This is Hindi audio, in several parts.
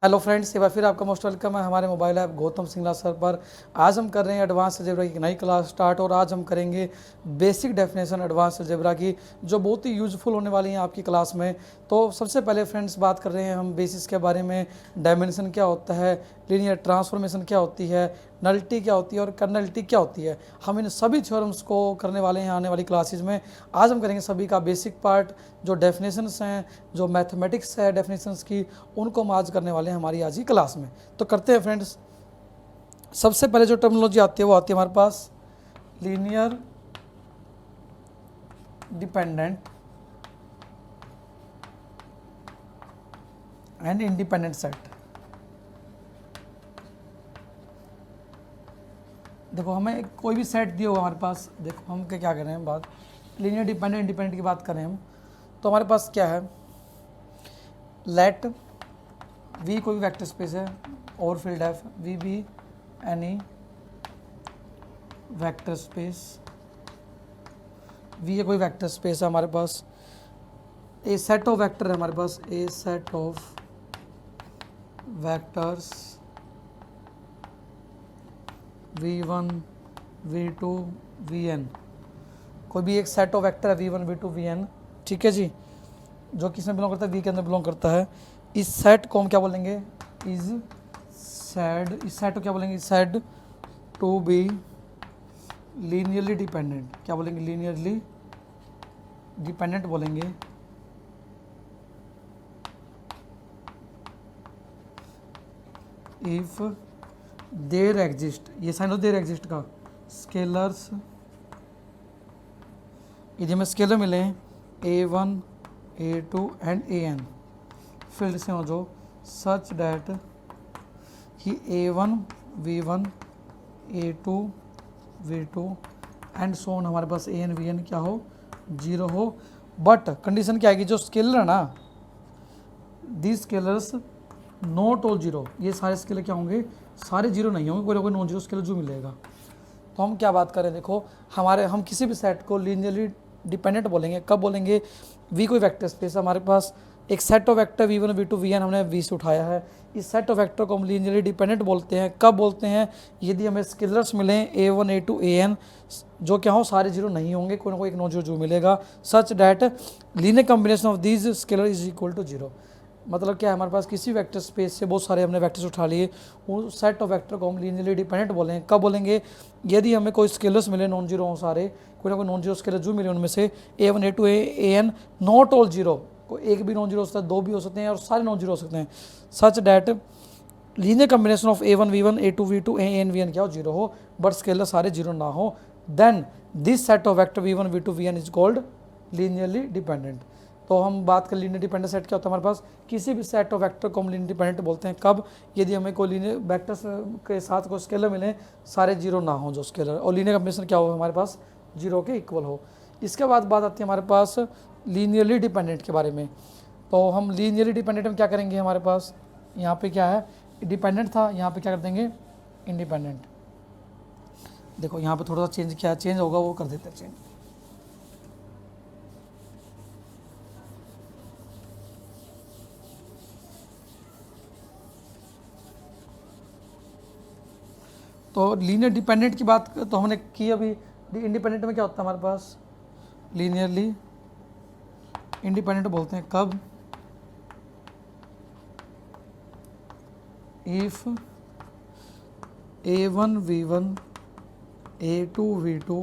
हेलो फ्रेंड्स, एक बार फिर आपका मोस्ट वेलकम है हमारे mobile app Gautam Singla sir पर। आज हम कर रहे हैं एडवांस अलजेब्रा की नई क्लास स्टार्ट और आज हम करेंगे बेसिक डेफिनेशन एडवांस अलजेब्रा की, जो बहुत ही यूजफुल होने वाली है आपकी क्लास में। तो सबसे पहले फ्रेंड्स बात कर रहे हैं हम बेसिस के बारे में। डायमेंशन क्या होता है, लीनियर ट्रांसफॉर्मेशन क्या होती है, नलिटी क्या होती है और कर्नलिटी क्या होती है। हम इन सभी थ्योरम्स को करने वाले हैं आने वाली क्लासेज में। आज हम करेंगे सभी का बेसिक पार्ट, जो डेफिनेशंस हैं, जो मैथमेटिक्स है डेफिनेशंस की, उनको हम आज करने वाले हैं हमारी आज की क्लास में। तो करते हैं फ्रेंड्स। सबसे पहले जो टर्मिनोलॉजी आती है वो आती है हमारे पास linear dependent and independent set. देखो हमें कोई भी सेट दिया होगा हमारे पास, देखो हम क्या कर रहे हैं बात लीनियर डिपेंडेंट इंडिपेंडेंट की बात करें हम, तो हमारे पास क्या है, लेट वी कोई भी वेक्टर स्पेस है और field F V be any vector space. V है कोई वेक्टर स्पेस है हमारे पास, ए सेट ऑफ वेक्टर है हमारे पास, a set of vectors v1 v2 vn। कोई भी एक सेट ऑफ वेक्टर है v1 v2 vn, ठीक है जी, जो किस में बिलोंग करता है, v के अंदर बिलोंग करता है। इस सेट को हम क्या बोलेंगे, इज सेड, इस सेट को क्या बोलेंगे, said to be linearly dependent. क्या बोलेंगे, लीनियरली डिपेंडेंट बोलेंगे। इफ देर एग्जिस्ट, ये साइन ऑफ देर एग्जिस्ट का स्केलर्स, यदि हमें स्केलर मिले a1 a2 and an field से हो जो सच डैट कि a1 v1 a2 v2 and so on हमारे पास an vn क्या हो, जीरो हो। बट कंडीशन क्या आएगी, जो स्केलर है ना, this scalars not all zero, ये सारे स्केलर क्या होंगे, सारे जीरो नहीं होंगे, कोई ना कोई नॉन जीरो स्केलर जो मिलेगा। तो हम क्या बात करें, देखो हम किसी भी सेट को लीनियरली डिपेंडेंट बोलेंगे कब बोलेंगे, वी कोई वेक्टर स्पेस है हमारे पास, एक set of vector v1 v2 vn हमने v से उठाया है। इस सेट ऑफ वेक्टर को हम लीनियरली डिपेंडेंट बोलते हैं कब बोलते हैं, यदि हमें स्केलर्स मिलें a1 a2 an जो क्या हो सारे जीरो नहीं होंगे, कोई ना कोई एक नॉन जीरो जो मिलेगा, such that linear combination of these scalar is equal to zero. मतलब क्या है, हमारे पास किसी वेक्टर स्पेस से बहुत सारे हमने वेक्टर्स उठा लिए, वो सेट ऑफ वेक्टर को हम लीनियरली डिपेंडेंट बोलेंगे कब बोलेंगे, यदि हमें कोई स्केलर्स मिले नॉन जीरो हों सारे, कोई ना कोई नॉन जीरो स्केलर जो मिले उनमें से a1 a2 an not all zero, कोई एक भी नॉन जीरो हो सकता है, दो भी हो सकते हैं और सारे नॉन जीरो हो सकते हैं, सच that linear combination of a1 v1 a2 v2 an vn क्या हो, जीरो हो, बट स्केलर सारे जीरो ना हो, then this set of vector v1 v2 vn is called linearly dependent. तो हम बात करें लीनियर डिपेंडेंट सेट क्या होता है हमारे पास, किसी भी सेट ऑफ वेक्टर को हम लीनियर डिपेंडेंट बोलते हैं कब, यदि हमें कोई लीनियर वेक्टर्स के साथ कोई स्केलर मिले सारे जीरो ना हो जो स्केलर, और लीनियर कॉम्बिनेशन क्या हो हमारे पास, जीरो के इक्वल हो। इसके बाद बात आती है हमारे पास लीनियरली डिपेंडेंट के बारे में। तो हम लीनियरली डिपेंडेंट में क्या करेंगे, हमारे पास यहाँ पे क्या है, डिपेंडेंट था, यहाँ पे क्या कर देंगे, इंडिपेंडेंट। देखो यहाँ पे थोड़ा सा चेंज क्या चेंज होगा वो कर देते हैं चेंज। तो लीनियर डिपेंडेंट की बात तो हमने की अभी, इंडिपेंडेंट में क्या होता है हमारे पास, लीनियरली इंडिपेंडेंट बोलते हैं कब, if a1 v1 a2 v2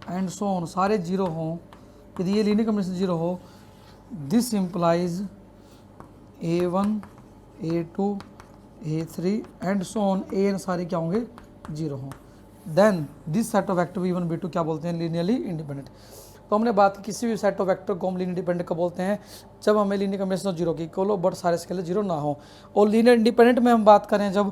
and so on सारे जीरो हों, यदि ये लीनियर कॉम्बिनेशन जीरो हो, this implies a1 a2 a3 and so on an सारे क्या होंगे, जीरो हों, then this set of vector v1 v2 क्या बोलते हैं, लीनियरली इंडिपेंडेंट। तो हमने बात की किसी भी सेट ऑफ वेक्टर को हम लीनियर डिपेंडेंट कब बोलते हैं, जब हमें लीनियर कॉम्बिनेशन जीरो की इक्वल हो बट सारे स्केलर जीरो ना हो। और लीनियर इंडिपेंडेंट में हम बात करें जब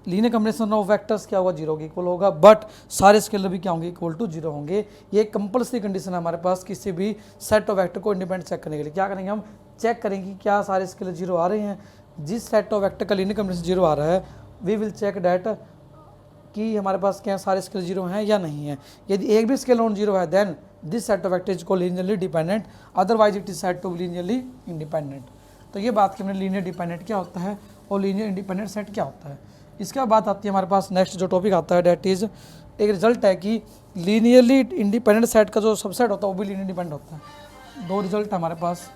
लीनियर कॉम्बिनेशन ऑफ वेक्टर्स क्या होगा, जीरो की इक्वल होगा, बट सारे स्केलर भी क्या होंगे, इक्वल टू जीरो होंगे। ये कंपल्सरी कंडीशन है हमारे पास किसी भी सेट ऑफ वेक्टर को इंडिपेंडेंट चेक करने के लिए। क्या करेंगे हम, चेक करेंगे क्या सारे स्केलर जीरो आ रहे हैं, जिस सेट ऑफ वेक्टर का लीनियर कॉम्बिनेशन जीरो आ रहा है वी विल चेक डैट कि हमारे पास क्या सारे स्केलर जीरो हैं या नहीं है। यदि एक भी स्केलर नॉन जीरो है then this set of vector is called linearly dependent, otherwise it is said to be linearly independent. तो ये बात की हमने लीनियर डिपेंडेंट क्या होता है और लीनियर इंडिपेंडेंट सेट क्या होता है। इसके बाद बात आती है हमारे पास नेक्स्ट जो टॉपिक आता है, डेट इज एक रिजल्ट है कि लीनियरली इंडिपेंडेंट सेट का जो सबसेट होता है वो भी लीनियर इंडिपेंडेंट होता है। दो रिजल्ट है हमारे पास।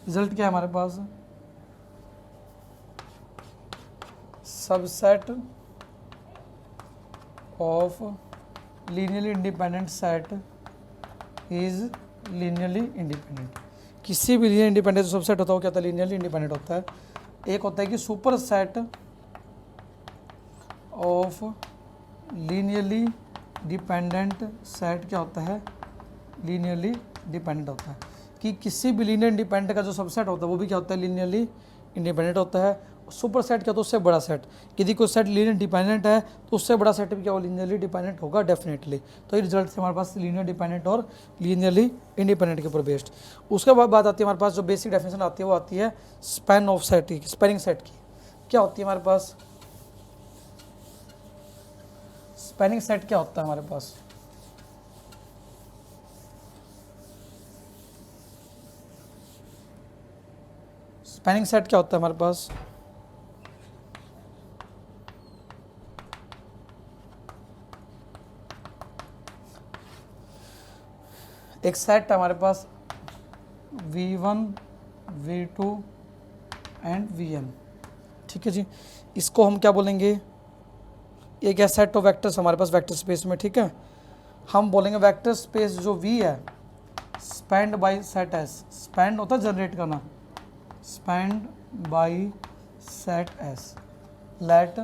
रिजल्ट क्या है हमारे पास, subset of linearly independent set is linearly independent. किसी भी लीनियर इंडिपेंडेंट जो सबसेट होता है वो क्या होता है, लीनियरली इंडिपेंडेंट होता है। एक होता है कि super set of linearly dependent set क्या होता है, लीनियरली डिपेंडेंट होता है। कि किसी भी लीनियर इंडिपेंडेंट का जो सबसेट होता है वो भी क्या होता है, लीनियरली इंडिपेंडेंट होता है। सुपर सेट क्या होता है, उससे बड़ा सेट। यदि कोई सेट लीनियर डिपेंडेंट है तो उससे बड़ा सेट भी क्या हो, लीनियरली डिपेंडेंट होगा डेफिनेटली। तो ये रिजल्ट से हमारे पास लीनियर डिपेंडेंट और लीनियरली इंडिपेंडेंट के ऊपर बेस्ड। उसके बाद बात आती है हमारे पास जो बेसिक डेफिनेशन आती है वो आती है स्पैन ऑफ सेट की, स्पैनिंग सेट की। क्या होती है हमारे पास स्पैनिंग सेट, क्या होता है हमारे पास, स्पैनिंग सेट क्या होता है हमारे पास, एक सेट है हमारे पास V1 V2 एंड Vn। ठीक है जी, इसको हम क्या बोलेंगे, ये क्या सेट ऑफ वेक्टर्स हमारे पास वेक्टर स्पेस में। ठीक है, हम बोलेंगे वेक्टर स्पेस जो V है spanned by set S। Spanned होता है जनरेट करना, spanned by set S। Let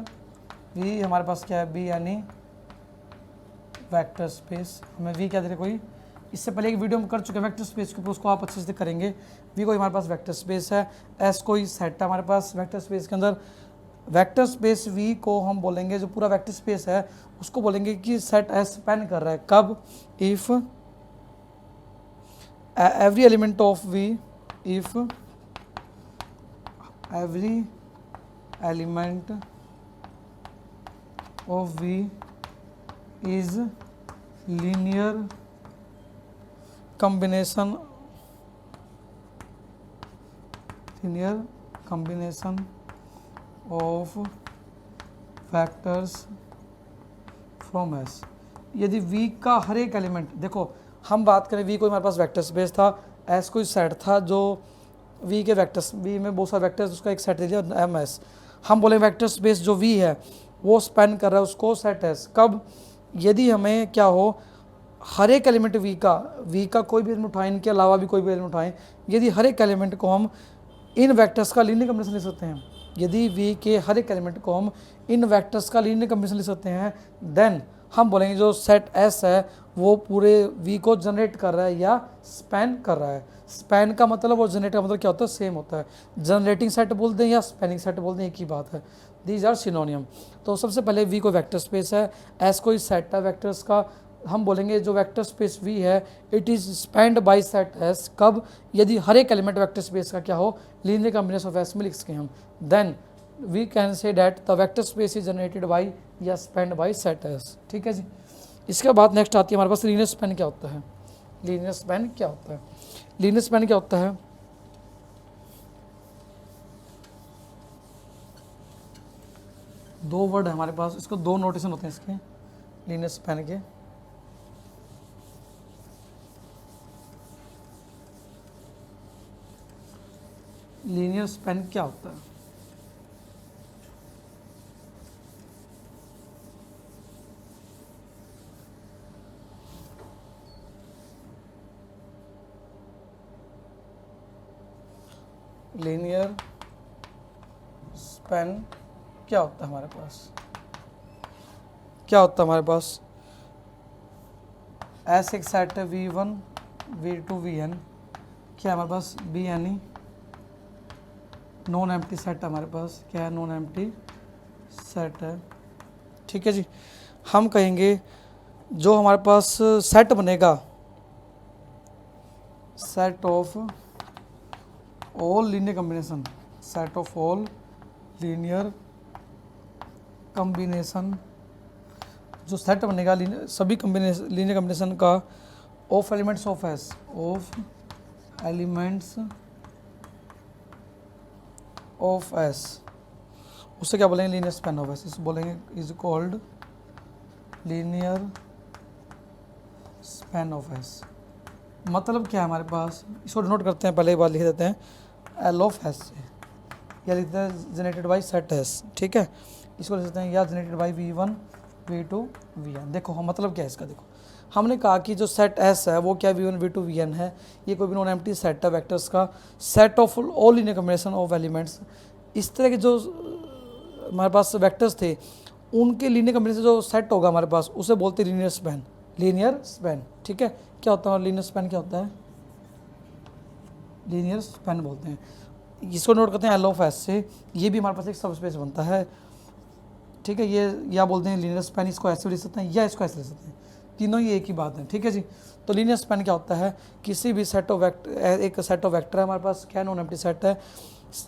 V हमारे पास क्या है, B यानी वेक्टर स्पेस। हमें V क्या दे रहे, कोई इससे पहले एक वीडियो हम कर चुके हैं वेक्टर स्पेस के ऊपर, उसको आप अच्छे से करेंगे। V कोई हमारे पास वेक्टर स्पेस है, S कोई सेट है हमारे पास वेक्टर स्पेस के अंदर। वेक्टर स्पेस V को हम बोलेंगे, जो पूरा वेक्टर स्पेस है उसको बोलेंगे कि सेट S स्पैन कर रहा है। कब, if every element of V, if every element of V is linear combination of vectors from S। यदि V का हर एक एलिमेंट, देखो हम बात करें V कोई हमारे पास वेक्टर स्पेस था, S कोई सेट था जो V के वेक्टर्स, V में बहुत सारे वेक्टर्स, उसका एक सेट दे दिया MS। हम बोले वेक्टर स्पेस जो V है वो स्पैन कर रहा है उसको सेट S। कब, यदि हमें क्या हो, हर एक एलिमेंट V का कोई भी एलिमेंट उठाएं, इनके अलावा भी कोई भी एलिमेंट उठाएं, यदि हर एक एलिमेंट को हम इन वेक्टर्स का लीनियर कॉम्बिनेशन ले सकते हैं, यदि V के हर एक एलिमेंट को हम इन वेक्टर्स का लीनियर कॉम्बिनेशन ले सकते हैं, देन हम बोलेंगे जो सेट S है वो पूरे V को जनरेट कर रहा है या स्पैन कर रहा है। स्पैन का मतलब और जनरेट का मतलब क्या होता है, सेम होता है। जनरेटिंग सेट बोलते हैं या स्पैनिंग सेट बोलते हैं, एक ही बात है। These are synonym. तो सबसे पहले V को वेक्टर स्पेस है, S कोई सेट है वेक्टर्स का, हम बोलेंगे जो वेक्टर स्पेस V है it is spanned by set S। कब, यदि हर एक एलिमेंट वेक्टर स्पेस का क्या हो, लीनियर कॉम्बिनेशन ऑफ S में लिख सकें हम, then we can say that the vector space is generated by या स्पैन्ड बाय सेट S। ठीक है जी। इसके बाद नेक्स्ट आती है हमारे पास लीनियर स्पैन क्या होता है। लीनियर स्पैन क्या होता है, लीनियर स्पैन क्या होता है, दो वर्ड है हमारे पास, इसको दो नोटेशन होते हैं इसके लीनियर स्पैन के। लीनियर स्पैन क्या होता है, लीनियर स्पैन क्या होता है हमारे पास, क्या होता है हमारे पास, ऐसे एक सेट है V1 V2 Vn, क्या है हमारे पास B यानी नॉन एम्प्टी सेट है हमारे पास, क्या है नॉन एम्प्टी सेट है। ठीक है जी, हम कहेंगे जो हमारे पास सेट बनेगा, set of all linear combination, set of all linear combination, जो सेट बनेगा सभी कॉम्बिनेशन लीनियर कॉम्बिनेशन का of elements of S, of elements of S, उससे क्या बोलेंगे, लीनियर स्पैन ऑफ एस, इसे बोलेंगे is called linear span of S. मतलब क्या है हमारे पास, इसको नोट करते हैं, पहले एक बार लिख देते हैं, एल ऑफ एस से, या लिखते हैं जनरेटेड बाई सेट एस, ठीक है, इसको लिख देते हैं या generated by V1 V2 Vn। देखो हम मतलब क्या है इसका, देखो हमने कहा कि जो सेट एस है वो क्या V1 V2 Vn है, ये कोई भी नॉन एम्प्टी सेट है वेक्टर्स का, set of all linear combination of elements. इस तरह के जो हमारे पास वेक्टर्स थे उनके लीनियर कॉम्बिनेशन जो सेट होगा हमारे पास उसे बोलते हैं लीनियर स्पैन, लीनियर स्पैन, ठीक है। क्या होता है लीनियर स्पैन, क्या होता है, लीनियर स्पैन बोलते हैं। इसको नोट करते हैं एल ऑफ एस से, ये भी हमारे पास एक सब स्पेस बनता है, ठीक है। ये या बोलते हैं लीनियर स्पैन, इसको ऐसे लिख सकते हैं या इसको ऐसे लिख सकते हैं, तीनों ही एक ही बात है, ठीक है जी। तो लीनियर स्पैन क्या होता है, किसी भी सेट ऑफ वेक्टर, एक सेट ऑफ वेक्टर है हमारे पास, क्या नॉन एम्प्टी सेट है,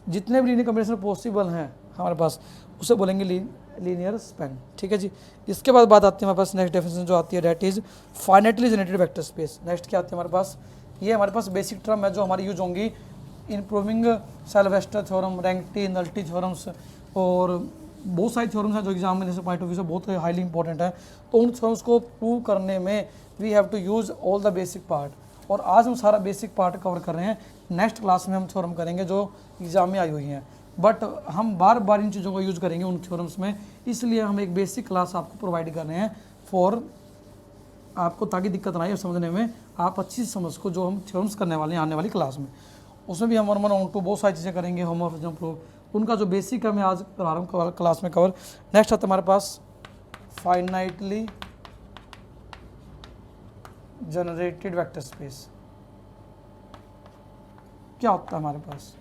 जितने भी लीनियर कॉम्बिनेशन पॉसिबल हैं हमारे पास उसे बोलेंगे लीनियर स्पैन, ठीक है जी। इसके बाद बात आती है हमारे पास नेक्स्ट डेफिनेशन जो आती है, that is finitely generated vector space. Next क्या आती है हमारे पास, ये हमारे पास बेसिक टर्म है जो हमारी यूज होंगी in proving Sylvester theorem, rank, nullity theorems, और बहुत सारी थ्योरम्स हैं जो एग्जामिनेशन पॉइंट ऑफ व्यू से बहुत हाईली इंपॉर्टेंट है। तो उन थ्योरम्स को प्रूव करने में we have to use all the basic part, और आज हम सारा बेसिक पार्ट कवर कर रहे हैं। नेक्स्ट क्लास में हम थ्योरम करेंगे जो एग्जाम में आई हुई हैं, बट हम बार बार इन चीज़ों को यूज करेंगे उन थ्योरम्स में, इसलिए हम एक बेसिक क्लास आपको प्रोवाइड कर रहे हैं फॉर आपको, ताकि दिक्कत ना आए समझने में, आप अच्छी समझ को जो हम थ्योरम्स करने वाले हैं आने वाली क्लास में। उसमें भी हम 1 1 2 बहुत सारी चीज़ें करेंगे, होमोमॉर्फिज्म प्रूफ, उनका जो बेसिक है मैं आज करा रहा हूँ क्लास में कवर। नेक्स्ट आता है हमारे पास फाइनाइटली जनरेटेड वेक्टर स्पेस। क्या होता है हमारे पास,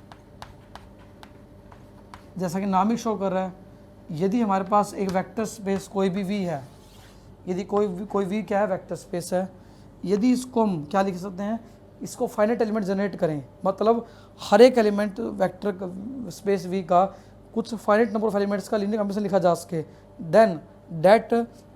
जैसा कि नाम ही शो कर रहा है, यदि हमारे पास एक वेक्टर स्पेस कोई भी वी है, यदि कोई वी क्या है, वेक्टर स्पेस है, यदि इसको हम क्या लिख सकते हैं, इसको फाइनाइट एलिमेंट जनरेट करें, मतलब हर एक एलिमेंट वेक्टर स्पेस वी का कुछ फाइनाइट नंबर ऑफ एलिमेंट्स का लीनियर कॉम्बिनेशन लिखा जा सके, then that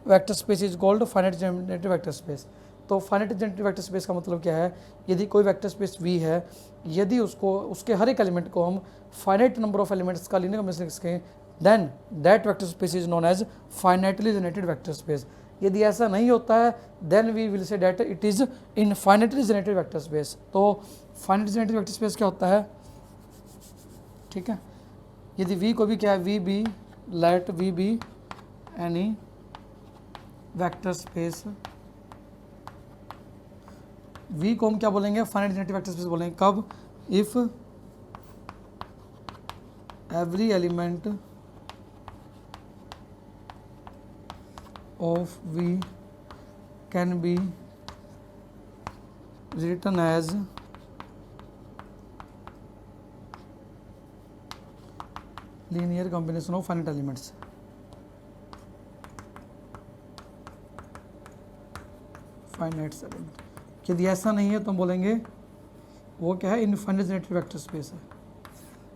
vector space is called finite generated vector space. तो फाइनाइट जनरेटेड वेक्टर स्पेस का मतलब क्या है, यदि कोई वेक्टर स्पेस वी है, यदि उसको उसके हर एक एलिमेंट को हम फाइनाइट नंबर ऑफ एलिमेंट्स का लीनियर कॉम्बिनेशन लिख सकें, then that vector space is known as finitely generated vector space. यदि ऐसा नहीं होता है then we will say that it is infinitely generated vector space. तो फाइनाइटली जनरेटेड वेक्टर स्पेस क्या होता है, ठीक है। यदि वी को भी क्या है, V be, let V be any vector space, V को हम क्या बोलेंगे, फाइनाइट जनरेटेड वेक्टर स्पेस बोलेंगे कब, if every element of V can be written as linear combination of finite elements। Finite element, यदि ऐसा नहीं है तो हम बोलेंगे वो क्या है, इनफाइनाइट जनरेटेड वेक्टर स्पेस है,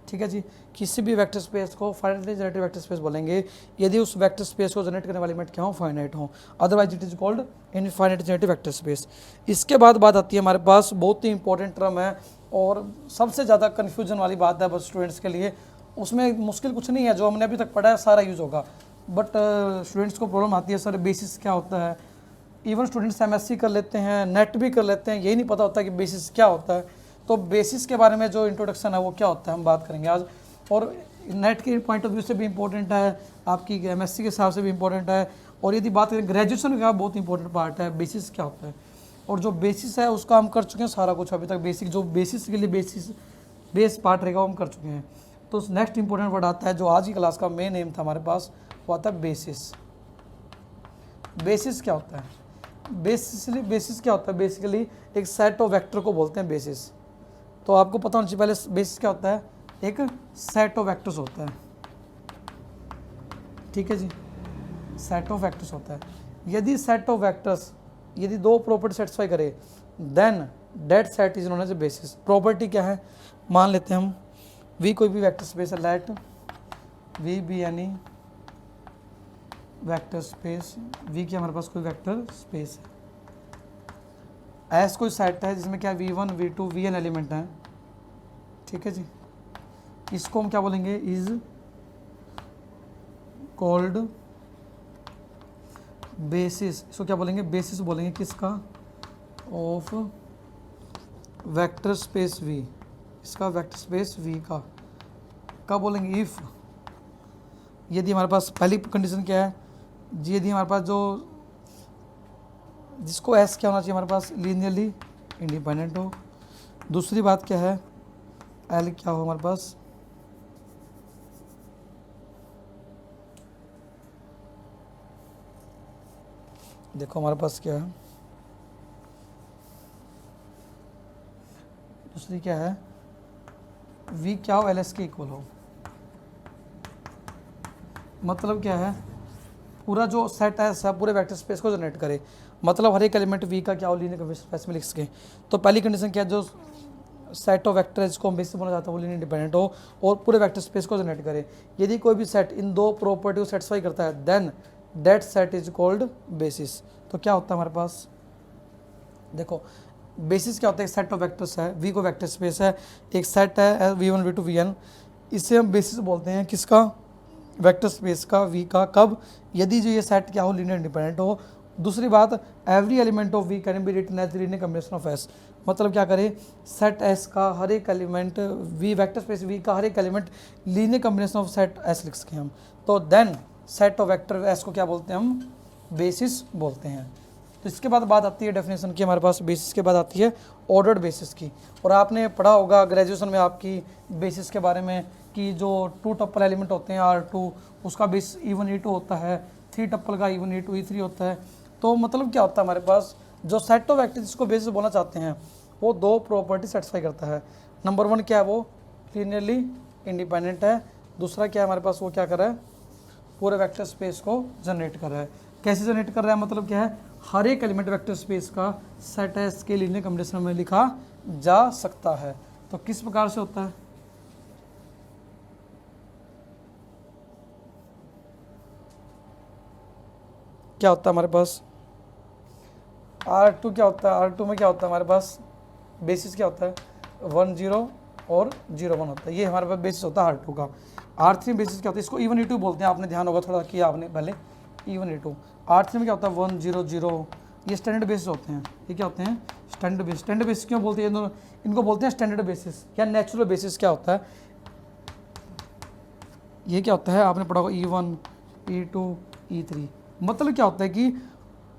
ठीक है जी। किसी भी वेक्टर स्पेस को फाइनाइटली जनरेटेड वेक्टर स्पेस बोलेंगे यदि उस वेक्टर स्पेस को जनरेट करने वाले एलिमेंट क्या हो, फाइनाइट हो, otherwise it is called infinite generated vector space. इसके बाद बात आती है हमारे पास, बहुत ही इंपॉर्टेंट टर्म है और सबसे ज़्यादा कन्फ्यूजन वाली बात है बस स्टूडेंट्स के लिए, उसमें मुश्किल कुछ नहीं है, जो हमने अभी तक पढ़ा है सारा यूज़ होगा, बट स्टूडेंट्स को प्रॉब्लम आती है सर बेसिस क्या होता है। इवन स्टूडेंट्स MSc कर लेते हैं, नेट भी कर लेते हैं, यही नहीं पता होता कि बेसिस क्या होता है। तो बेसिस के बारे में जो इंट्रोडक्शन है वो क्या होता है हम बात करेंगे आज, और नेट के पॉइंट ऑफ व्यू से भी इंपॉर्टेंट है, आपकी MSc के हिसाब से भी इंपॉर्टेंट है, और यदि बात करें ग्रेजुएशन का बहुत इंपॉर्टेंट पार्ट है बेसिस क्या होता है। और जो बेसिस है उसका हम कर चुके हैं सारा कुछ अभी तक, बेसिक जो बेसिस के लिए बेस पार्ट रहेगा वो हम कर चुके हैं। तो नेक्स्ट इंपॉर्टेंट वर्ड आता है जो आज की क्लास का मेन एम था हमारे पास, वो आता है बेसिस। बेसिस क्या होता है, बेसिस क्या होता है, बेसिकली एक सेट ऑफ वेक्टर को बोलते हैं बेसिस। तो आपको पता होना चाहिए पहले बेसिस क्या होता है, एक सेट ऑफ वेक्टर्स होता है, ठीक है जी, सेट ऑफ वेक्टर्स होता है। यदि सेट ऑफ वेक्टर्स यदि दो प्रॉपर्टी सेटिस्फाई करे then that set is known as a basis. Property क्या है, मान लेते हैं हम वी कोई भी वेक्टर स्पेस है, let V be any vector space, V की हमारे पास कोई वेक्टर स्पेस एस कोई सेट है जिसमें क्या V1 V2 Vn एलिमेंट हैं, ठीक है जी, इसको हम क्या बोलेंगे, इज कॉल्ड बेसिस। इसको क्या बोलेंगे, बेसिस बोलेंगे किसका, ऑफ वेक्टर स्पेस V, इसका वेक्टर स्पेस V का। कब बोलेंगे, इफ यदि हमारे पास पहली कंडीशन क्या है जी, यदि हमारे पास जो जिसको एस क्या होना चाहिए हमारे पास, लीनियरली इंडिपेंडेंट हो। दूसरी बात क्या है, एल क्या हो हमारे पास, देखो हमारे पास क्या है, दूसरी क्या है, वी क्या हो, एल एस के इक्वल हो। मतलब क्या है, पूरा जो सेट है सब पूरे वेक्टर स्पेस को जनरेट करे, मतलब हर एक एलिमेंट वी का क्या हो, लीनियर कंफर्मेशन स्पेस में लिख सके। तो पहली कंडीशन क्या है, जो सेट ऑफ वेक्टर जिसको हम बेसिस बोला जाता है वो लीनियर इंडिपेंडेंट हो और पूरे वेक्टर स्पेस को जनरेट करे। यदि कोई भी सेट इन दो प्रॉपर्टी को सेटिस्फाई करता है then that set is called basis. तो क्या होता है हमारे पास, देखो बेसिस क्या होता है, एक सेट ऑफ वेक्टर्स है, वी को वेक्टर स्पेस है, एक सेट है V1 V2 Vn, इसे हम बेसिस बोलते हैं किसका, वेक्टर स्पेस का, वी का। कब, यदि जो ये सेट क्या हो, लीनियर इंडिपेंडेंट हो। दूसरी बात, every element of V can be written as linear combination of S. मतलब क्या करे, सेट एस का हर एक element, V vector space V का हर एक element linear combination of set S लिख सकें हम। तो then set of vector S को क्या बोलते हैं हम, बेसिस बोलते हैं। तो इसके बाद बात आती है डेफिनेशन की, हमारे पास बेसिस के बाद आती है ऑर्डर्ड बेसिस की। और आपने पढ़ा होगा ग्रेजुएशन में आपकी बेसिस के बारे में कि जो 2 टप्पल एलिमेंट होते हैं R2 उसका बेस E1 E2 होता है, 3 टप्पल का E1 E2 E3 होता है। तो मतलब क्या होता है, हमारे पास जो सेट ऑफ वेक्टर जिसको बेसिस बोलना चाहते हैं वो 2 प्रॉपर्टी सेटिस्फाई करता है। नंबर 1 क्या है, वो लीनियरली इंडिपेंडेंट है। दूसरा क्या है हमारे पास, वो क्या कर रहा है, पूरे वेक्टर स्पेस को जनरेट कर रहा है। कैसे जनरेट कर रहा है, मतलब क्या है, हर एक एलिमेंट वेक्टर स्पेस का सेट एस के लीनियर कॉम्बिनेशन में लिखा जा सकता है। तो किस प्रकार से होता है, क्या होता है हमारे पास, R2 क्या होता है, R2 में क्या होता है हमारे पास, बेसिस क्या होता है, 1 0 और 0 1 होता है, ये हमारे पास बेसिस होता है R2 का। R3 बेसिस क्या होता है, इसको E1 E2 बोलते हैं, आपने ध्यान होगा थोड़ा किया आपने पहले, E1 E2। R3 में क्या होता है, 1 0 0, ये स्टैंडर्ड बेसिस होते हैं। ये क्या होते हैं, स्टैंडर्ड बेसिस। स्टैंडर्ड बेसिस क्यों बोलते हैं, इनको बोलते हैं स्टैंडर्ड बेसिस या नेचुरल बेसिस। क्या होता है, ये क्या होता है, आपने पढ़ा होगा E1 E2 E3। मतलब क्या होता है कि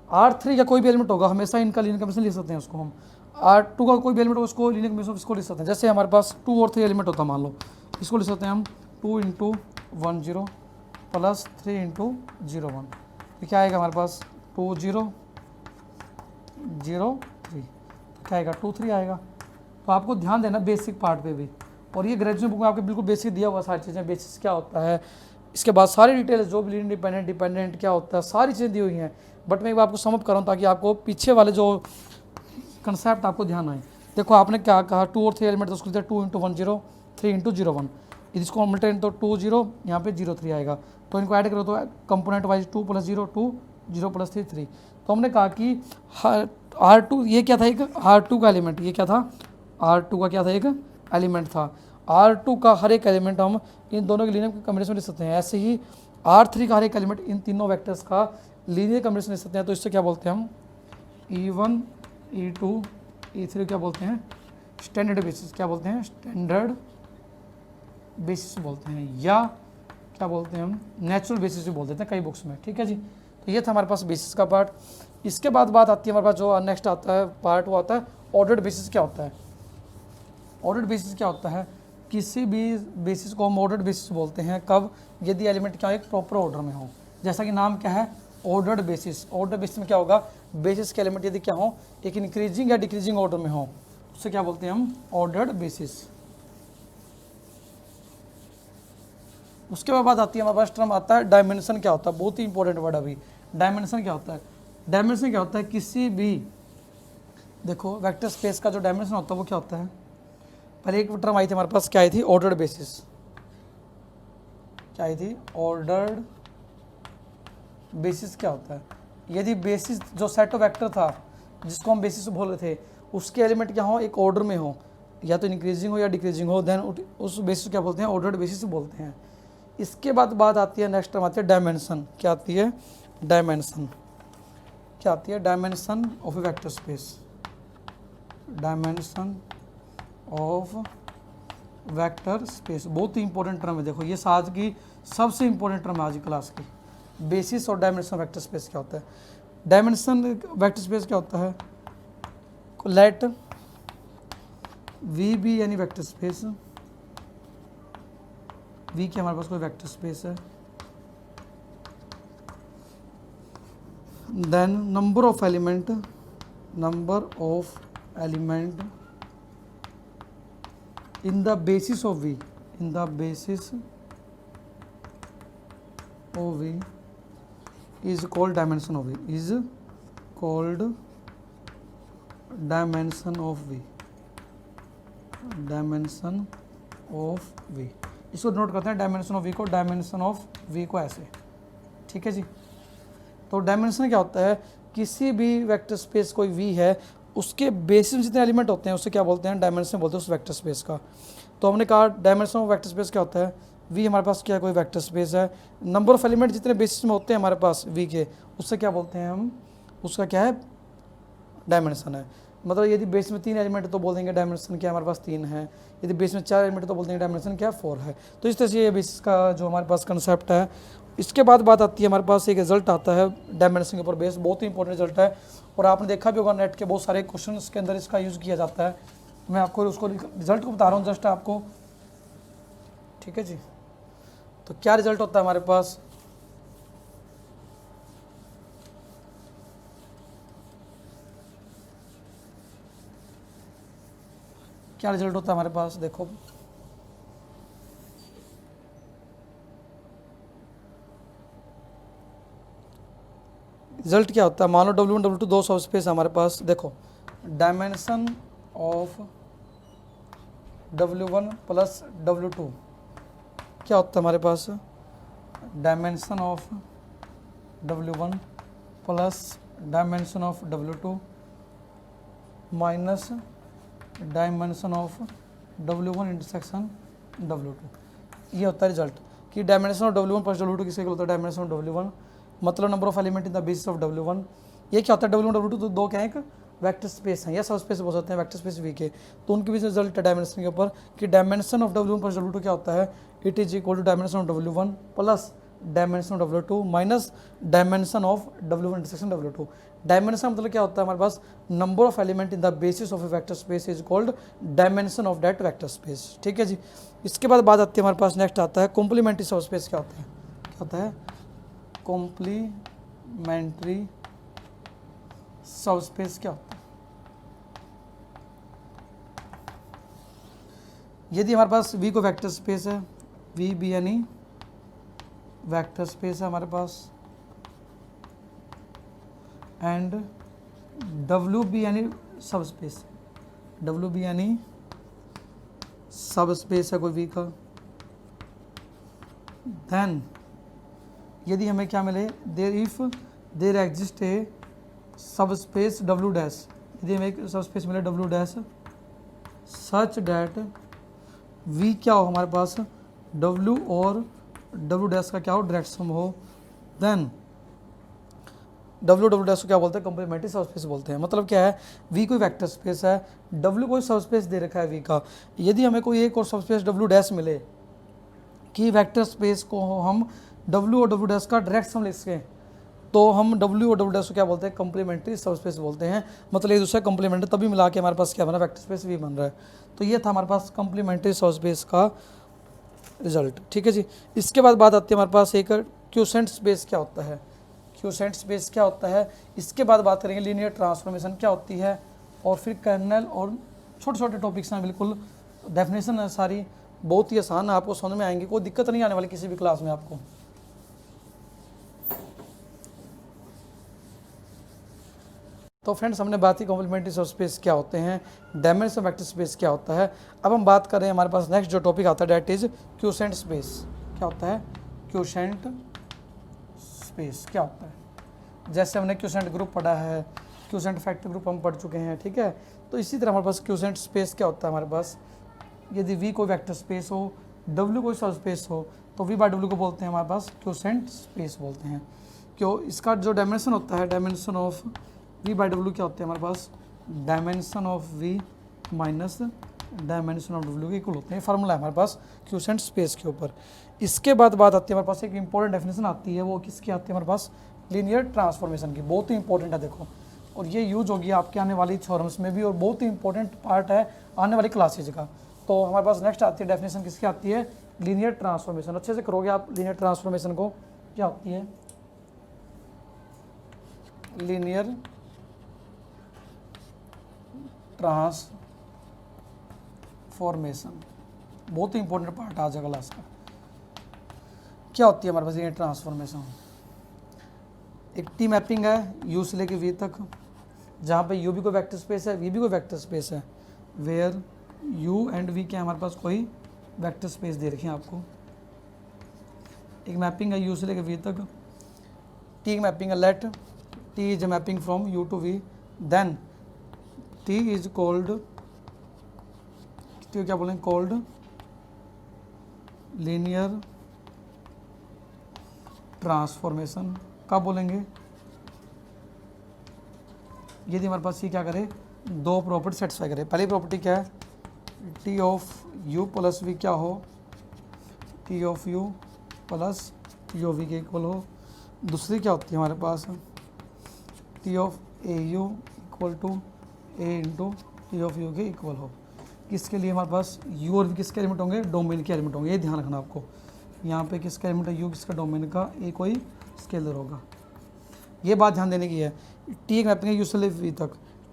R3 का कोई भी एलिमेंट होगा हमेशा इनका लीनियर कॉम्बिनेशन लिख सकते हैं उसको हम। R2 का कोई भी एलिमेंट उसको लीनियर कॉम्बिनेशन इसको लिख सकते हैं। जैसे हमारे पास 2 और 3 एलिमेंट होता है, मान लो इसको लिख सकते हैं हम 2 × 1 0 प्लस 3 × 0 1। तो क्या आएगा हमारे पास, 2 0 0 3, क्या आएगा, 2 3 आएगा। तो आपको ध्यान देना बेसिक पार्ट पे भी, और ये ग्रेजुएशन बुक में आपके बिल्कुल बेसिक दिया हुआ सारी चीज़ें, बेसिस क्या होता है, इसके बाद सारी डिटेल्स जो भी लीनियर इंडिपेंडेंट डिपेंडेंट क्या होता है सारी चीज़ें दी हुई हैं। बट मैं एक बार आपको समअप कर रहा हूँ ताकि आपको पीछे वाले जो कंसेप्ट आपको ध्यान आए। देखो आपने क्या कहा, 2 और 3 एलिमेंट तो उसको 2 × 1 0 3 × 0 1, इसको मल्टीप्लाई तो 2 0 यहाँ पे 0 3 आएगा। तो इनको ऐड करो तो कंपोनेंट वाइज 2 + 0 2 0 + 3 3। तो हमने कहा कि R2 ये क्या था, एक R2 का एलिमेंट, ये क्या था, R2 का क्या था, एक एलिमेंट था। R2 का हर एक एलिमेंट हम इन दोनों के लीनियर कॉम्बिनेशन लिख सकते हैं। ऐसे ही R3 का हर एक एलिमेंट इन तीनों वेक्टर्स का लीनियर कॉम्बिनेशन लिख सकते हैं। तो इससे क्या बोलते हैं हम, E1 E2 E3 क्या बोलते हैं, स्टैंडर्ड बेसिस। क्या बोलते हैं, स्टैंडर्ड बेसिस बोलते हैं, या क्या बोलते हैं हम, नेचुरल बेसिस भी बोल देते हैं कई बुक्स में। ठीक है जी, तो ये था हमारे पास बेसिस का पार्ट। इसके बाद बात आती है हमारे पास जो नेक्स्ट आता है पार्ट, वो आता है ऑर्डर्ड बेसिस। क्या होता है ऑर्डर्ड बेसिस, क्या होता है, किसी भी बेसिस को हम ऑर्डर्ड बेसिस बोलते हैं। कब, यदि एलिमेंट क्या एक प्रॉपर ऑर्डर में हो, जैसा कि नाम क्या है, ऑर्डर्ड बेसिस। ऑर्डर बेसिस में क्या होगा, बेसिस के एलिमेंट यदि क्या हो, एक इंक्रीजिंग या डिक्रीजिंग ऑर्डर में हो, उससे क्या बोलते हैं हम, ऑर्डर्ड बेसिस। उसके बाद आती है हमारे पास टर्म आता है डायमेंशन। क्या होता है, बहुत ही इंपॉर्टेंट वर्ड अभी, डायमेंशन क्या होता है। डायमेंशन क्या होता है, किसी भी, देखो वेक्टर स्पेस का जो डायमेंशन होता है वो क्या होता है, पहले एक टर्म आई थी हमारे पास, क्या आई थी, ऑर्डर्ड बेसिस। क्या आई थी, ऑर्डर्ड बेसिस। क्या होता है, यदि बेसिस जो सेट ऑफ वेक्टर था जिसको हम बेसिस बोल रहे थे, उसके एलिमेंट क्या हो, एक ऑर्डर में हो, या तो इंक्रीजिंग हो या डिक्रीजिंग हो, देन उस बेसिस क्या बोलते हैं, ऑर्डर्ड बेसिस बोलते हैं। इसके बाद बात आती है, नेक्स्ट टर्म आती है डायमेंशन। क्या आती है, डायमेंशन। क्या आती है, dimension of a vector space. Dimension of vector space बहुत ही इंपॉर्टेंट टर्म है। देखो ये आज की सबसे इंपॉर्टेंट टर्म है आज की क्लास की। बेसिस और डायमेंशन वेक्टर स्पेस क्या होता है। डायमेंशन वेक्टर स्पेस क्या होता है, let V be any vector space, V के हमारे पास कोई वेक्टर स्पेस है, then number of element in the basis of V, in the basis of V is called dimension of V, is called dimension of V, dimension of V। इसको नोट करते हैं, डायमेंशन ऑफ V को, डायमेंशन ऑफ V को ऐसे, ठीक है जी। तो डायमेंशन क्या होता है, किसी भी वेक्टर स्पेस कोई V है, उसके बेसिस में जितने एलिमेंट होते हैं उससे क्या बोलते हैं, डायमेंशन बोलते हैं उस वेक्टर स्पेस का। तो हमने कहा डायमेंशन ऑफ वेक्टर स्पेस क्या होता है, V हमारे पास क्या है, कोई वेक्टर स्पेस है, नंबर ऑफ एलिमेंट जितने बेसिस में होते हैं हमारे पास V के, उससे क्या बोलते हैं हम, उसका क्या है, डायमेंशन है। मतलब यदि बेस में 3 एलिमेंट तो बोल देंगे डायमेंशन क्या हमारे पास 3 है, यदि बेस में 4 एलिमेंट तो बोल देंगे डायमेंशन क्या 4 है। तो इस तरह से ये बेसिस का जो हमारे पास कंसेप्ट है। इसके बाद बात आती है, हमारे पास एक रिजल्ट आता है डायमेंशन के ऊपर बेस, बहुत ही इंपॉर्टेंट रिजल्ट है, और आपने देखा भी होगा नेट के बहुत सारे क्वेश्चन के अंदर इसका यूज़ किया जाता है। मैं आपको उसको रिजल्ट को बता रहा हूँ जस्ट आपको, ठीक है जी। तो क्या रिजल्ट होता है हमारे पास, क्या रिजल्ट होता है हमारे पास, देखो रिजल्ट क्या होता है। मान लो W1 W2 दो सब स्पेस हमारे पास, देखो dimension of W1 plus W2 क्या होता है हमारे पास, dimension of W1 plus dimension of W2 minus dimension of W1 intersection W2। ये होता है रिजल्ट कि dimension of W1 plus W2 किसके होता है, डायमेंशन ऑफ W1 मतलब number of element in the basis of W1। ये क्या होता है, W1 W2 तो दो क्या है, एक वेक्टर स्पेस है या सब स्पेस बोल सकते हैं, वेक्टर स्पेस V के, तो उनके बीच रिजल्ट है डायमेंशन के ऊपर कि dimension of W1 plus W2 क्या होता है, it is equal to dimension of W1 plus dimension of W2 minus dimension of W1 intersection W2। Dimension मतलब क्या होता है हमारे पास, number of element in the basis of a vector space is called dimension of that vector space, ठीक है जी। इसके बाद बात आती है हमारे पास, नेक्स्ट आता है कॉम्प्लीमेंट्री सब स्पेस क्या होता है, क्या होता है, कॉम्प्लीमेंट्री सब स्पेस क्या होता है। यदि हमारे पास V को वेक्टर स्पेस है, V भी यानी वेक्टर स्पेस है हमारे पास, एंड W भी यानी सब स्पेस, W भी यानी सब स्पेस है कोई V का, देन यदि हमें क्या मिले, देर इफ देर एग्जिस्ट ए सब स्पेस W डैश, यदि हमें एक सब स्पेस मिले W dash such that V क्या हो हमारे पास, W और W डैश का क्या हो, डायरेक्ट सम हो, देन W डैश को क्या बोलते हैं, कॉम्प्लीमेंट्री सब स्पेस बोलते हैं। मतलब क्या है, V कोई वेक्टर स्पेस है, W कोई सब स्पेस दे रखा है V का, यदि हमें कोई एक और सब स्पेस W डैश मिले कि वेक्टर स्पेस को हम W और W डैश का डायरेक्ट सम लिख सकें, तो हम W और W डैश को क्या बोलते हैं, कॉम्प्लीमेंट्री सब स्पेस बोलते हैं। मतलब एक दूसरे कॉम्प्लीमेंट्री तभी मिला के हमारे पास क्या बना, वेक्टर स्पेस V बन रहा है। तो ये था हमारे पास कॉम्प्लीमेंट्री सब स्पेस का रिजल्ट, ठीक है जी। इसके बाद बात आती है हमारे पास एक क्यूसेंट स्पेस क्या होता है, क्यूसेंट स्पेस क्या होता है। इसके बाद बात करेंगे लीनियर ट्रांसफॉर्मेशन क्या होती है, और फिर कर्नल और छोटे छोटे टॉपिक्स हैं, बिल्कुल डेफिनेशन है सारी, बहुत ही आसान है, आपको समझ में आएंगे, कोई दिक्कत नहीं आने वाली किसी भी क्लास में आपको। तो फ्रेंड्स हमने बात की कॉम्प्लीमेंट्री सब स्पेस क्या होते हैं, डायमेंशन वेक्टर स्पेस क्या होता है। अब हम बात करें, हमारे पास नेक्स्ट जो टॉपिक आता है डेट इज क्यूसेंट स्पेस। क्या होता है, क्यूसेंट स्पेस क्या होता है। जैसे हमने क्यूसेंट ग्रुप पढ़ा है, क्यूसेंट फैक्टर ग्रुप हम पढ़ चुके हैं, ठीक है। तो इसी तरह हमारे पास क्यूसेंट स्पेस क्या होता है हमारे पास, यदि V कोई वेक्टर स्पेस हो, W कोई सब स्पेस हो, तो V बाय W को बोलते हैं हमारे पास क्यूसेंट स्पेस बोलते हैं। क्यों, इसका जो डायमेंशन होता है, dimension of V by W क्या होते हैं हमारे पास, dimension of V minus dimension of W के इक्वल होते हैं। फार्मूला है हमारे पास क्यूसेंट स्पेस के ऊपर। इसके बाद बात आती है हमारे पास एक इंपॉर्टेंट डेफिनेशन आती है, वो किसकी आती है हमारे पास, लीनियर ट्रांसफॉर्मेशन की। बहुत ही इंपॉर्टेंट है देखो, और ये यूज होगी आपके आने वाली थ्योरम्स में भी, और बहुत ही इंपॉर्टेंट पार्ट है आने वाली क्लासेज का। तो हमारे पास नेक्स्ट आती है डेफिनेशन किसकी आती है, लीनियर ट्रांसफॉर्मेशन। अच्छे से करोगे आप लीनियर ट्रांसफॉर्मेशन को, क्या होती है लीनियर ट्रांसफॉर्मेशन, बहुत ही इंपॉर्टेंट पार्ट आ जाएगा क्लास का। क्या होती है हमारे पास लीनियर ट्रांसफॉर्मेशन, एक टी मैपिंग है U से लेके V तक, जहाँ पे U भी कोई वेक्टर स्पेस है, V भी कोई वेक्टर स्पेस है, वेयर U एंड V क्या है हमारे पास कोई वेक्टर स्पेस दे रखे हैं आपको। एक मैपिंग है U से लेके V तक, T एक मैपिंग है, let T is a mapping from U to V, then T is called, क्या बोलेंगे, कॉल्ड लीनियर ट्रांसफॉर्मेशन। कब बोलेंगे, यदि हमारे पास ये क्या करे, दो प्रॉपर्टी सेटिस्फाई करे। पहली प्रॉपर्टी क्या है, T of U plus V क्या हो, T of U plus T of V के इक्वल हो। दूसरी क्या होती है हमारे पास, T of AU equal to A into T of U के इक्वल हो। किसके लिए हमारे पास U और V किसके एलिमेंट होंगे, डोमेन के एलिमेंट होंगे। ये ध्यान रखना आपको, यहाँ पे किसका एलिमेंट है, U किसका डोमेन का, A कोई स्केलर होगा। ये बात ध्यान देने की है। T एक मैपिंग है U से लेके V तक,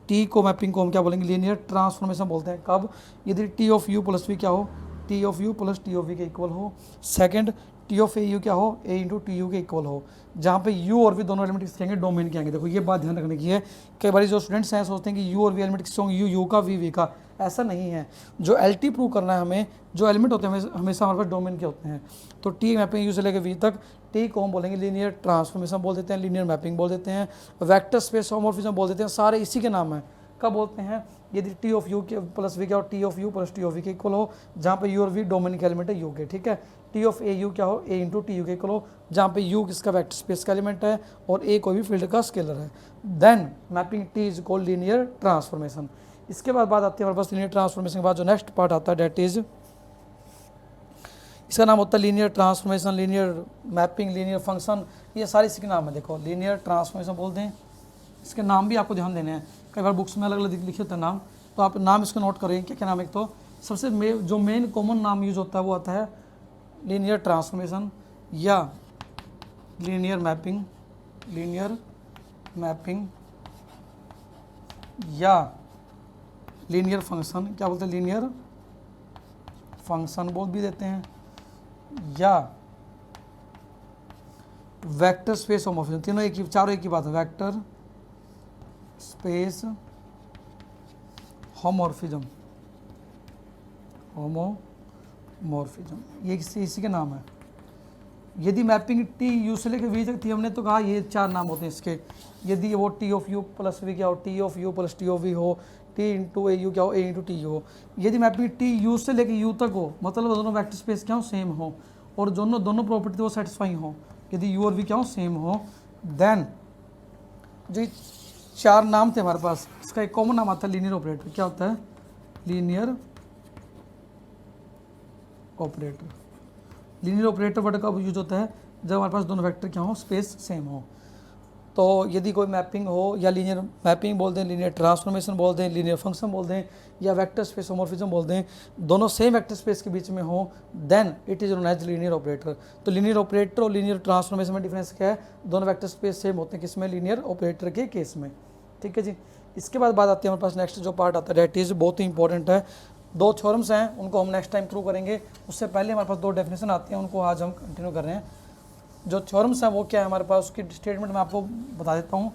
T को मैपिंग को हम क्या बोलेंगे, लीनियर ट्रांसफॉर्मेशन बोलते हैं। कब, यदि T of U plus V क्या हो, T of U plus T of V के इक्वल हो। सेकंड, T ऑफ AU क्या हो, A इंटू TU के इक्वल हो, जहाँ पे U और V दोनों एलिमेंट किसके आएंगे, डोमेन के आएंगे। देखो ये बात ध्यान रखने की है। कई बार जो स्टूडेंट्स हैं सोचते हैं कि U और V एलिमेंट किसके होंगे, U का, V का। ऐसा नहीं है। जो LT प्रूव करना है हमें, जो एलिमेंट होते हैं हमेशा हमारे पास डोमेन के होते हैं। तो T मैपिंग U से लेकर V तक, T को हम बोलेंगे लीनियर ट्रांसफॉर्मेशन बोल देते हैं, लीनियर मैपिंग बोल देते हैं, वेक्टर स्पेस होमोमॉर्फिज्म बोल देते हैं। सारे इसी के नाम है। कब बोलते हैं, यदि T ऑफ U के प्लस V क्या हो, T of U plus T of V के इक्वल हो, जहाँ पे U और V डोमेन के एलिमेंट है U के, ठीक है। T ऑफ AU क्या हो, A इंटू TU के इक्वल हो, जहाँ पे U किसका वेक्टर स्पेस का एलिमेंट है और A कोई भी फील्ड का स्केलर है। Then mapping T is called linear transformation. इसके बाद बात आती है हमारे पास लीनियर ट्रांसफॉर्मेशन के बाद जो नेक्स्ट पार्ट आता है, डेट इज, इसका नाम होता है linear transformation, linear mapping, linear function. ये सारे इसके नाम है। देखो लीनियर ट्रांसफॉर्मेशन बोलते हैं, इसके नाम भी आपको ध्यान देने हैं। कई बार बुक्स में अलग अलग लिखे होते हैं नाम, तो आप नाम इसको नोट करेंगे क्या क्या नाम है। एक तो सबसे जो मेन कॉमन नाम यूज होता है वो आता है लीनियर ट्रांसफॉर्मेशन या लीनियर मैपिंग, लीनियर मैपिंग या लीनियर फंक्शन। क्या बोलते हैं, लीनियर फंक्शन बोल भी देते हैं, या वेक्टर स्पेस होमोमॉर्फिज्म। तीनों एक ही, चारों एक ही बात है, वेक्टर स्पेस होमोमॉर्फिज्म, होमोमॉर्फिज्म, ये इसी के नाम है। यदि मैपिंग T U से लेकर V तक थी, हमने तो कहा ये चार नाम होते हैं इसके। यदि वो T of U plus V क्या हो, T of U plus T of V हो, T इंटू AU क्या हो, A इंटू TU हो। यदि मैपिंग T U से लेकर U तक हो, मतलब दोनों वेक्टर स्पेस क्या हो, सेम हो, और दोनों प्रॉपर्टी वो सेटिस्फाई हो। यदि U और V क्या हो, सेम हो, देन जो चार नाम थे हमारे पास, इसका एक कॉमन नाम आता है लीनियर ऑपरेटर। क्या होता है, linear operator. Linear operator word कब यूज होता है, जब हमारे पास दोनों वेक्टर क्या हो, स्पेस सेम हो। तो यदि कोई मैपिंग हो, या लीनियर मैपिंग बोल दें, लीनियर ट्रांसफॉर्मेशन बोल दें, लीनियर फंक्शन बोल दें, या वेक्टर स्पेस होमोमॉर्फिज्म बोल दें, दोनों सेम वेक्टर स्पेस के बीच में हो, then it is known as linear operator. तो लीनियर ऑपरेटर और लीनियर ट्रांसफॉर्मेशन में डिफरेंस क्या है, दोनों वेक्टर स्पेस सेम होते हैं किसमें, लीनियर ऑपरेटर के केस में, ठीक है जी। इसके बाद बात आती है हमारे पास नेक्स्ट जो पार्ट आता है, डेट इज बहुत ही इंपॉर्टेंट है। दो थ्योरम्स हैं, उनको हम नेक्स्ट टाइम प्रूव करेंगे। उससे पहले हमारे पास दो डेफिनेशन आती हैं, उनको आज हम कंटिन्यू कर रहे हैं। जो थ्योरम्स हैं वो क्या है हमारे पास, उसकी स्टेटमेंट मैं आपको बता देता हूँ,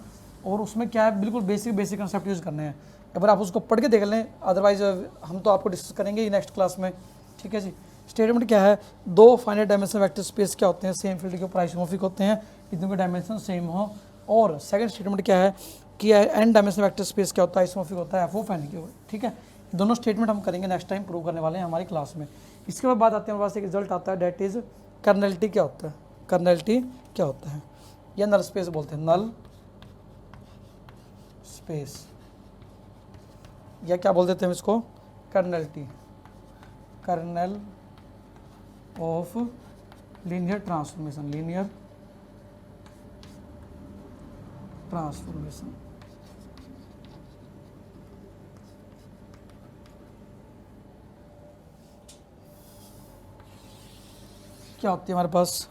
और उसमें क्या है, बिल्कुल बेसिक कंसेप्ट यूज़ करने हैं। अगर आप उसको पढ़ के देख लें, अदरवाइज हम तो आपको डिस्कस करेंगे ही नेक्स्ट क्लास में, ठीक है जी। स्टेटमेंट क्या है, दो फाइनाइट डायमेंशन वेक्टर स्पेस क्या होते हैं, सेम फील्ड के ऊपर आइसोमॉर्फिक होते हैं, इनके डायमेंशन सेम हो। और सेकंड स्टेटमेंट क्या है, कि एन डायमेंशनल वेक्टर स्पेस क्या होता है, आइसोमॉर्फिक होता है एफ ऑफ एन के, ठीक है। दोनों स्टेटमेंट हम करेंगे नेक्स्ट टाइम, प्रूव करने वाले हैं हमारी क्लास में। इसके बाद बात आते हैं हमारे पास एक रिजल्ट आता है, डेट इज कर्नलिटी क्या होता है। कर्नलिटी क्या होता है, या नल स्पेस बोलते हैं, नल स्पेस, या क्या बोल देते हैं हम इसको, कर्नलिटी, kernel of linear transformation, linear transformation. क्या होती है हमारे पास,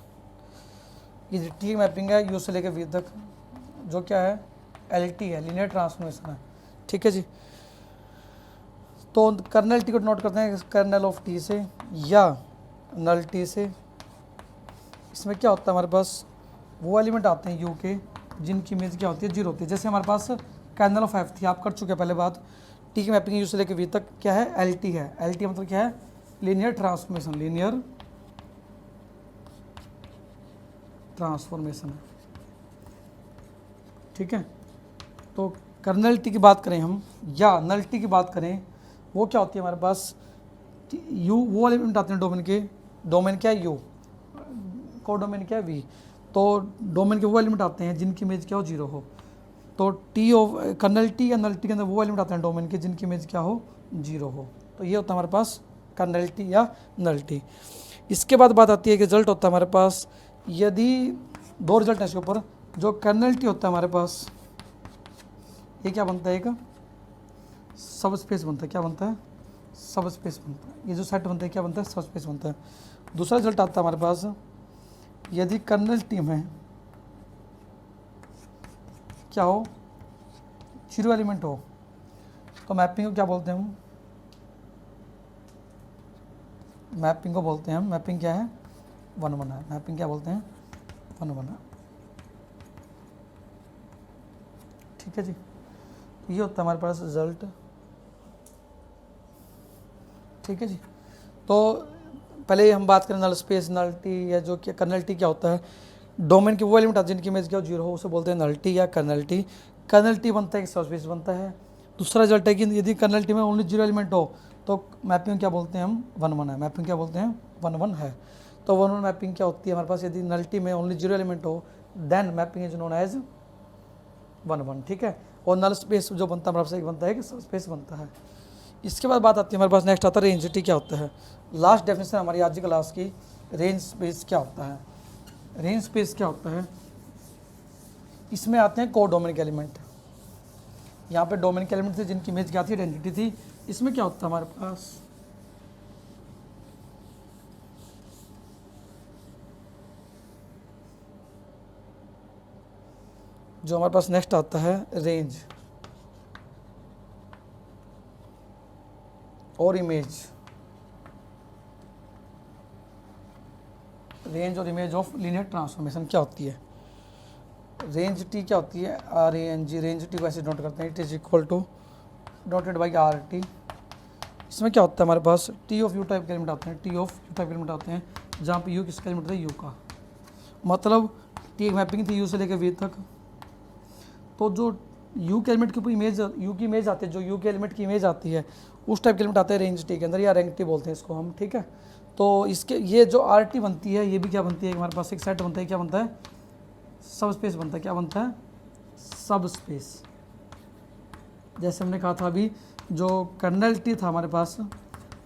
ये टी मैपिंग है यू से लेकर वी तक, जो क्या है एल टी है, लीनियर ट्रांसफॉर्मेशन है, ठीक है जी। तो कर्नल टी को नोट करते हैं कर्नल ऑफ टी से या नल टी से। इसमें क्या होता है हमारे पास, वो एलिमेंट आते हैं यू के जिनकी इमेज क्या होती है जीरो होती है। जैसे हमारे पास कर्नल ऑफ एफ थी, आप कर चुके हैं पहले बात, टी की मैपिंग यू से लेकर वी तक क्या है, एल टी है। एल टी मतलब क्या है, लीनियर ट्रांसफॉर्मेशन, लीनियर ट्रांसफॉर्मेशन है, ठीक है। तो कर्नल टी की बात करें हम या नल टी की बात करें, वो क्या होती है हमारे पास, यू वो एलिमेंट आते हैं डोमेन के, डोमेन क्या है यू, को डोमेन क्या है वी, तो डोमेन के वो एलिमेंट आते हैं जिनकी इमेज क्या हो जीरो हो। तो टी ऑफ कर्नल टी या नल टी के अंदर वो एलिमेंट आते हैं डोमेन के जिनकी इमेज क्या हो जीरो हो। तो ये होता है हमारे पास कर्नल टी या नल टी। इसके बाद बात आती है कि रिजल्ट होता है हमारे पास, यदि दो रिजल्ट है इसके ऊपर, जो कर्नल टी होता है हमारे पास, ये क्या बनता है, एक सब स्पेस बनता है, क्या बनता है, सब स्पेस बनता है। ये जो सेट बनता है क्या बनता है, सब स्पेस बनता है। दूसरा रिजल्ट आता है हमारे पास, यदि कर्नल टी में क्या हो, जीरो एलिमेंट हो, तो मैपिंग को क्या बोलते हैं हम, मैपिंग को बोलते हैं हम, मैपिंग क्या है, वन वन है, मैपिंग क्या बोलते हैं, वन वन है, ठीक है जी। ये होता है हमारे पास रिजल्ट, ठीक है जी। तो पहले हम बात करें नल स्पेस, नल टी या जो कि कर्नल टी क्या होता है, डोमेन के वो एलिमेंट आते हैं जिनकी इमेज क्या हो जीरो हो, उसे बोलते हैं नल टी या कर्नल टी। कर्नल टी बनता है कि सब स्पेस बनता है। दूसरा रिजल्ट है कि यदि कर्नल टी में ओनली जीरो एलिमेंट हो तो मैपिंग क्या बोलते हैं हम, वन वन है, मैपिंग क्या बोलते हैं, वन वन है। तो वन वन मैपिंग क्या होती है हमारे पास, यदि नल टी में ओनली जीरो एलिमेंट हो then mapping is known as one one, ठीक है। और नल स्पेस जो बनता है हमारे पास एक बनता है कि सब स्पेस बनता है। इसके बाद बात आती है हमारे पास, नेक्स्ट आता है रेंज टी क्या होता है। लास्ट डेफिनेशन हमारी आज की क्लास की, रेंज स्पेस क्या होता है। रेंज स्पेस क्या होता है, इसमें आते हैं को डोमेन के एलिमेंट, यहाँ पे डोमेन के एलिमेंट थे जिनकी इमेज क्या थी, आइडेंटिटी थी। इसमें क्या होता है हमारे पास, जो हमारे पास नेक्स्ट आता है रेंज और इमेज, रेंज और इमेज ऑफ लीनियर ट्रांसफॉर्मेशन क्या होती है। रेंज टी क्या होती है, R A N G, range T को ऐसे नोट करते हैं, it is equal to dotted by R T. इसमें क्या होता है हमारे पास, टी ऑफ यू टाइप के एलिमेंट आते हैं, टी ऑफ यू टाइप के एलिमेंट आते हैं जहाँ पे यू किसका एलिमेंट है, यू का, मतलब टी एक मैपिंग थी यू से लेकर वी तक, तो जो यू के एलिमेंट की ऊपर इमेज, यू की इमेज आती है, जो यू के एलिमेंट की इमेज आती है उस टाइप के एलिमेंट आते हैं रेंज टी के अंदर, या रैंक टी बोलते हैं इसको हम, ठीक है। तो इसके ये जो आर टी बनती है, ये भी क्या बनती है हमारे पास, एक सेट बनता है, क्या बनता है, सब स्पेस बनता है, क्या बनता है, सब स्पेस। जैसे हमने कहा था अभी, जो कर्नल टी था हमारे पास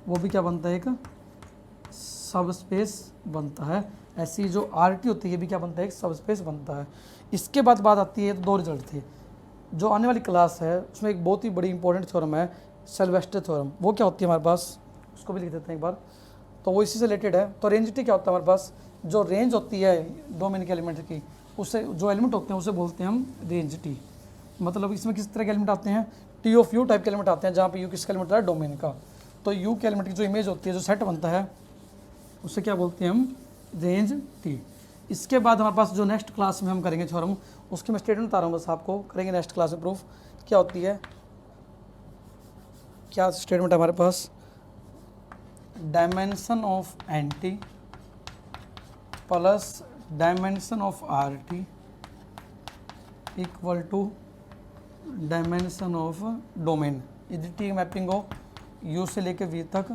वो भी क्या बनता है, एक सब स्पेस बनता है। ऐसी जो आर टी होती है ये भी क्या बनता है, एक सब स्पेस बनता है। इसके बाद बात आती है, तो दो रिजल्ट थे। जो आने वाली क्लास है उसमें एक बहुत ही बड़ी इंपॉर्टेंट थ्योरम है, सिल्वेस्टर थ्योरम। वो क्या होती है हमारे पास, उसको भी लिख देते हैं एक बार, तो वो इसी से रिलेटेड है। तो रेंज टी क्या होता है हमारे पास, जो रेंज होती है डोमेन के एलिमेंट की, उससे जो एलिमेंट होते हैं उसे बोलते हैं हम रेंज टी। मतलब इसमें किस तरह के एलिमेंट आते हैं, टी ऑफ यू टाइप के एलिमेंट आते हैं, जहाँ पे यू किसका एलिमेंट है, डोमेन का। तो यू के एलिमेंट की जो इमेज होती है, जो सेट बनता है, उसे क्या बोलते हैं हम, रेंज टी। इसके बाद हमारे पास जो नेक्स्ट क्लास में हम करेंगे थ्योरम, उसके मैं स्टेटमेंट बता रहा हूँ बस आपको, करेंगे नेक्स्ट क्लास में प्रूफ क्या होती है। क्या स्टेटमेंट है हमारे पास, dimension of N T plus dimension of R T equal to dimension of domain, यदि टी मैपिंग हो यू से लेके वी तक,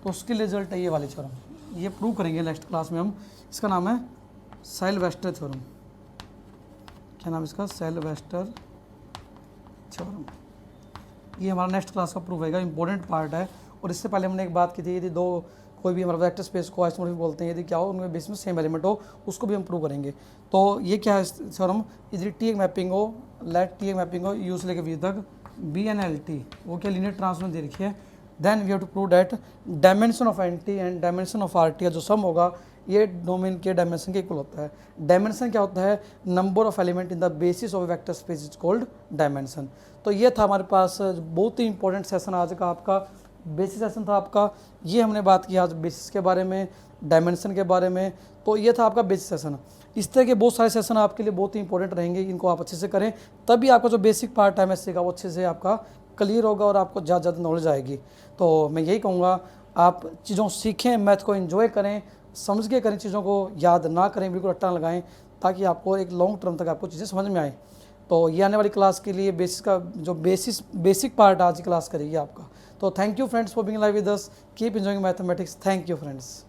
तो उसकी रिजल्ट है ये वाली थ्योरम। ये प्रूव करेंगे नेक्स्ट क्लास में हम। इसका नाम है साइलवेस्टर थ्योरम। क्या नाम है इसका? साइलवेस्टर थ्योरम। ये हमारा नेक्स्ट क्लास का प्रूफ होगा, इंपॉर्टेंट पार्ट है। और इससे पहले हमने एक बात की थी, यदि दो कोई भी हमारा वेक्टर स्पेस को आइसोमोर्फिक बोलते हैं, यदि क्या हो उनमें बेस में सेम एलिमेंट हो, उसको भी हम प्रूव करेंगे। तो ये क्या है थ्योरम? यदि टी एक मैपिंग हो, लेट टी एक मैपिंग हो यू से लेकर वी तक, बी एन एल टी, वो क्या लीनियर ट्रांसफॉर्म दे रखी है, then we have to prove that dimension of N T and dimension of R T का जो सम होगा ये डोमेन के डायमेंशन के इक्वल होता है। डायमेंशन क्या होता है? Number of element in the basis of vector space is called dimension. तो ये था हमारे पास बहुत ही इंपॉर्टेंट सेशन आज का, आपका बेसिस सेशन था आपका। ये हमने बात की आज बेसिस के बारे में, डायमेंशन के बारे में। तो ये था आपका बेसिस सेशन। इस तरह के बहुत सारे सेशन आपके लिए बहुत ही इंपॉर्टेंट रहेंगे, इनको आप अच्छे से करें, तभी आपका जो बेसिक पार्ट है एमएससी का वो अच्छे से आपका क्लियर होगा और आपको ज़्यादा ज़्यादा नॉलेज आएगी। तो मैं यही कहूँगा, आप चीज़ों सीखें, मैथ को एंजॉय करें, समझ के करें, चीज़ों को याद ना करें, बिल्कुल रट्टा ना लगाएं, ताकि आपको एक लॉन्ग टर्म तक आपको चीज़ें समझ में आए। तो ये आने वाली क्लास के लिए बेसिस का जो बेसिक पार्ट आज की क्लास करेगी आपका। तो thank you friends for being live with us, keep enjoying mathematics. Thank you friends.